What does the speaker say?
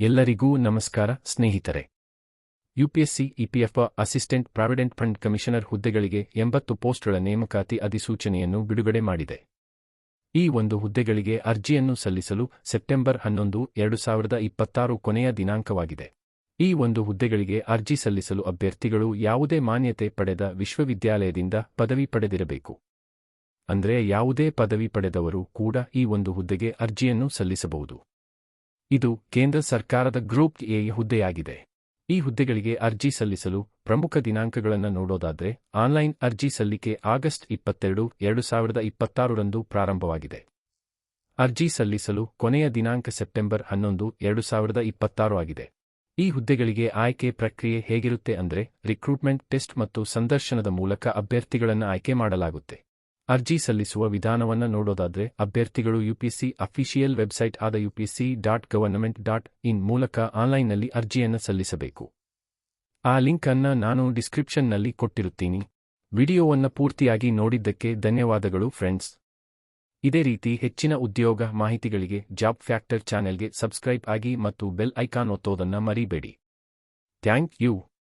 ಎಲ್ಲರಿಗೂ ನಮಸ್ಕಾರ ಸ್ನೇಹಿತರೆ. UPSC EPF assistant provident fund commissioner ಹುದ್ದೆಗಳಿಗೆ 80 ಪೋಸ್ಟ್ಗಳ ನೇಮಕಾತಿ ಅಧಿಸೂಚನೆಯನ್ನು ಬಿಡುಗಡೆ ಮಾಡಿದೆ. ಈ ಒಂದು ಹುದ್ದೆಗಳಿಗೆ ಅರ್ಜಿಯನ್ನು ಸಲ್ಲಿಸಲು ಸೆಪ್ಟೆಂಬರ್ 11, 2026 ಕೊನೆಯ ದಿನಾಂಕವಾಗಿದೆ. ಈ ಒಂದು ಹುದ್ದೆಗಳಿಗೆ ಅರ್ಜಿ ಸಲ್ಲಿಸಲು ಅಭ್ಯರ್ಥಿಗಳು ಯಾವುದೇ ಮಾನ್ಯತೆ ಪಡೆದ ವಿಶ್ವವಿದ್ಯಾಲಯದಿಂದ ಪದವಿ ಪಡೆದಿರಬೇಕು. ಅಂದ್ರೆ ಯಾವುದೇ ಪದವಿ ಪಡೆದವರು ಕೂಡ ಈ ಒಂದು ಹುದ್ದೆಗೆ ಅರ್ಜಿಯನ್ನು ಸಲ್ಲಿಸಬಹುದು. ಇದು ಕೇಂದ್ರ ಸರ್ಕಾರದ ಗ್ರೂಪ್ ಎ ಹುದ್ದೆಯಾಗಿದೆ. ಈ ಹುದ್ದೆಗಳಿಗೆ ಅರ್ಜಿ ಸಲ್ಲಿಸಲು ಪ್ರಮುಖ ದಿನಾಂಕಗಳನ್ನು ನೋಡೋದಾದ್ರೆ, ಆನ್ಲೈನ್ ಅರ್ಜಿ ಸಲ್ಲಿಕೆ ಆಗಸ್ಟ್ 22, 2026 ರಂದು ಪ್ರಾರಂಭವಾಗಿದೆ. ಅರ್ಜಿ ಸಲ್ಲಿಸಲು ಕೊನೆಯ ದಿನಾಂಕ ಸೆಪ್ಟೆಂಬರ್ 11, 2026 ಆಗಿದೆ. ಈ ಹುದ್ದೆಗಳಿಗೆ ಆಯ್ಕೆ ಪ್ರಕ್ರಿಯೆ ಹೇಗಿರುತ್ತೆ ಅಂದ್ರೆ, ರಿಕ್ರೂಟ್ಮೆಂಟ್ ಟೆಸ್ಟ್ ಮತ್ತು ಸಂದರ್ಶನದ ಮೂಲಕ ಅಭ್ಯರ್ಥಿಗಳನ್ನು ಆಯ್ಕೆ ಮಾಡಲಾಗುತ್ತೆ. ಅರ್ಜಿ ಸಲ್ಲಿಸುವ ವಿಧಾನವನ್ನು ನೋಡೋದಾದ್ರೆ, ಅಭ್ಯರ್ಥಿಗಳು ಯುಪಿಎಸ್ಸಿ ಅಫಿಷಿಯಲ್ ವೆಬ್ಸೈಟ್ ಆದ upsc.government.in ಮೂಲಕ ಆನ್ಲೈನ್ನಲ್ಲಿ ಅರ್ಜಿಯನ್ನು ಸಲ್ಲಿಸಬೇಕು. ಆ ಲಿಂಕ್ ಅನ್ನು ನಾನು ಡಿಸ್ಕ್ರಿಪ್ಷನ್ನಲ್ಲಿ ಕೊಟ್ಟಿರುತ್ತೀನಿ. ವಿಡಿಯೋವನ್ನು ಪೂರ್ತಿಯಾಗಿ ನೋಡಿದ್ದಕ್ಕೆ ಧನ್ಯವಾದಗಳು ಫ್ರೆಂಡ್ಸ್. ಇದೇ ರೀತಿ ಹೆಚ್ಚಿನ ಉದ್ಯೋಗ ಮಾಹಿತಿಗಳಿಗೆ ಜಾಬ್ ಫ್ಯಾಕ್ಟರ್ ಚಾನೆಲ್ಗೆ ಸಬ್ಸ್ಕ್ರೈಬ್ ಆಗಿ ಮತ್ತು ಬೆಲ್ ಐಕಾನ್ ಒತ್ತೋದನ್ನು ಮರಿಬೇಡಿ. Thank you.